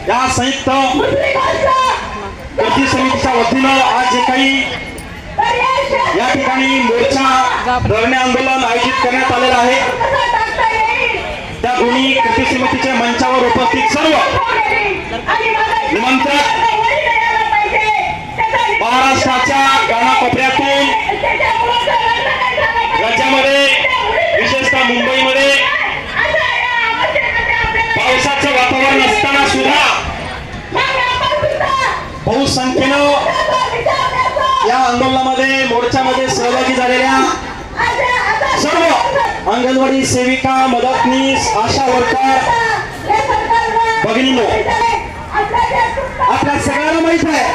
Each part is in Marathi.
या संयुक्त कृती समितीच्या वतीनं आज जे काही या ठिकाणी मोर्चा धरणे आंदोलन आयोजित करण्यात आलेलं आहे, त्या दोन्ही कृती समितीच्या मंचावर उपस्थित सर्व निमंत्रक महाराष्ट्राच्या कानाकोपऱ्यातून राज्यामध्ये विशेषतः मुंबईमध्ये पावसाचं वातावरण असताना सुद्धा बहुसंख्येनं या आंदोलनामध्ये मोर्चामध्ये सहभागी झालेल्या सर्व अंगणवाडी सेविका, मदतनीस, आशा वर्कर भगिनींनो, आपल्या सगळ्यांना माहित आहे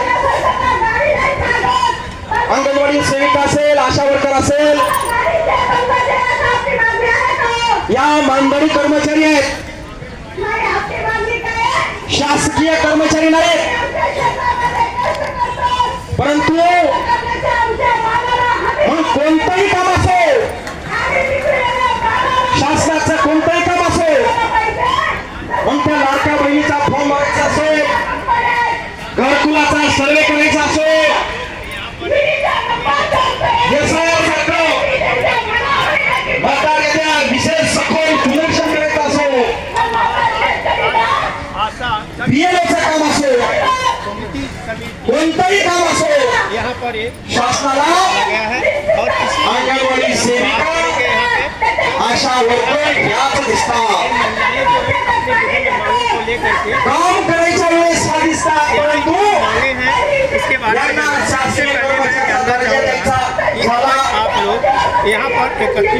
अंगणवाडी सेविका असेल, आशा वर्कर असेल, या मानधनी कर्मचारी आहेत, शासकीय कर्मचारी नाहीत, परंतु मग कोणतंही काम असेल, शासनाचं कोणतंही काम असेल, मग त्या लाडक्या बहिणीचा फॉर्म भरायचा असेल, घरकुलाचा सर्वे करायचा असेल, मतदार याद्या विशेष सखोल पुनरीक्षण करायचं असेल, बीएलओचं काम असेल, कोणतंही काम असेल, शासनाला अंगणवाडी सेविका, आशा वर्कर याच दिसतात. काम करायच्या वेळेस हा दिसतात, परंतु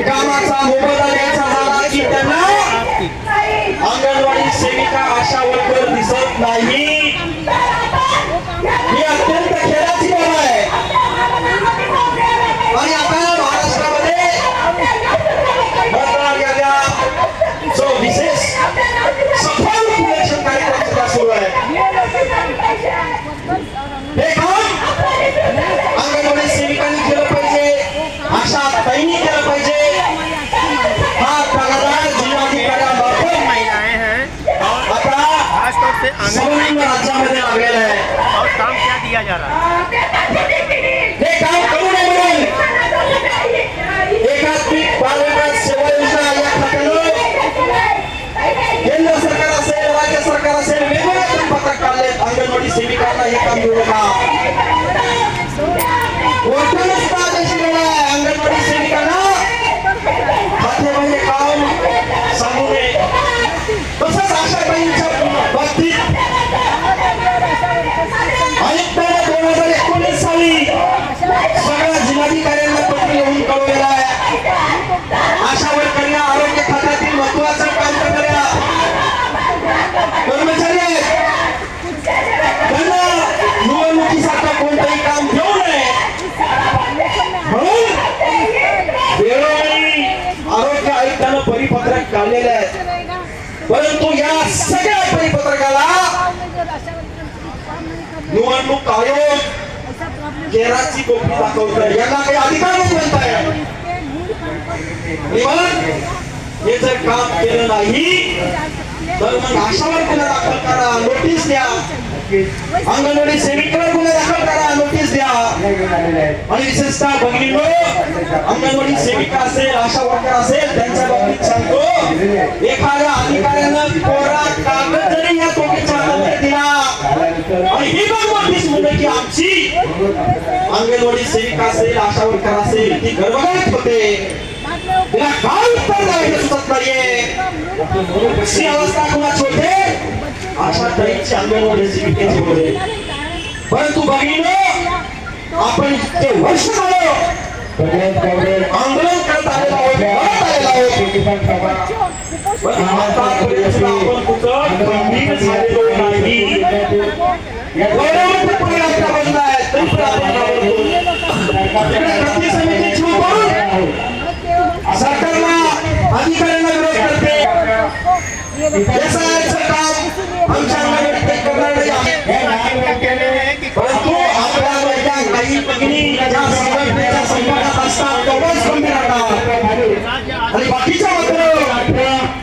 कामाचा मोबदला द्यायचा झाला की त्यांना अंगणवाडी सेविका, आशा वर्कर दिसत नाही. ही अत्यंत खेदाची बाब आहे. आणि आता महाराष्ट्रामध्ये मतदार याद्या जो विशेष सफल पुनरीक्षण कार्यक्रम सुद्धा सुरू आहे, हे काम अंगणवाडी सेविकांनी केलं पाहिजे, आशा ताईंनी केलं पाहिजे. हा तगादा जिल्हाधिकाऱ्यांमार्फत आता संपूर्ण राज्यामध्ये लागलेला आहे. और काम क्या दिया जा रहा है? हे काम करू नये म्हणून एकात्मिक बालविकास सेवा योजना या खात्यानं केंद्र सरकार असेल, राज्य सरकार असेल, वेगवेगळे परिपत्रक काढलेत. अंगणवाडी सेविकांना हे काम देऊ नका. वरतून सुद्धा आदेश दिलेला आहे, अंगणवाडी सेविकांना खातेबाह्य काम सांगू नये. तसंच आशाबाईंच्या बाबतीत आयुक्तांना 2019 साली सगळ्या जिल्हाधिकाऱ्यांना पत्र लिहून कळवलेलं आहे. आशा वर्करांना आरोग्य खात्यातील महत्वाचं काम करणाऱ्या कर्मचारी आहेत, त्यांना निवडणुकीसारखं कोणतंही काम घेऊ नये म्हणून वेळोवेळी आरोग्य आयुक्तांना परिपत्रक काढलेले आहेत. परंतु या सगळ्या परिपत्रकाला निवडणूक आयोग केराची कोपरी दाखवतोय. यांना काही अधिकार नाही म्हणताय. हे जर काम केलं नाही तर मग आशावर गुन्हा दाखल करा, नोटीस द्या. अंगणवाडी सेविकेवर गुन्हा दाखल करा, नोटीस द्या. आणि विशेषतः भगिनींनो, अंगणवाडी सेविका असेल, आशा वर्कर असेल, त्यांच्या बाबतीत सांगतो, एखाद्या अधिकाऱ्यानं कोरा कागद जरी या दोघींच्या हातात दिला आणि ही पण नोटीस म्हणजे की आमची अंगणवाडी सेविका असेल, आशा वर्कर असेल, ती गर्भगात होते, तिला काय उत्तर द्यायचं सुचत नाहीये. कशी अवस्था कुणाची होते, आशा ताईची अंगणवाडी सेविकेची होते. परंतु भगिनींनो, आपण इतके वर्ष झालं आंदोलन करत आलेलो आहोत, लढत आलेलो आहोत, पण आतापर्यंत आपण कुठं गंभीर झालेलो नाही. गौरवाचे परिणाम त्यामधून आहेत, तरी पण आपण घाबरतो. कृती समितीची सरकारला, अधिकाऱ्यांना विरोध करते.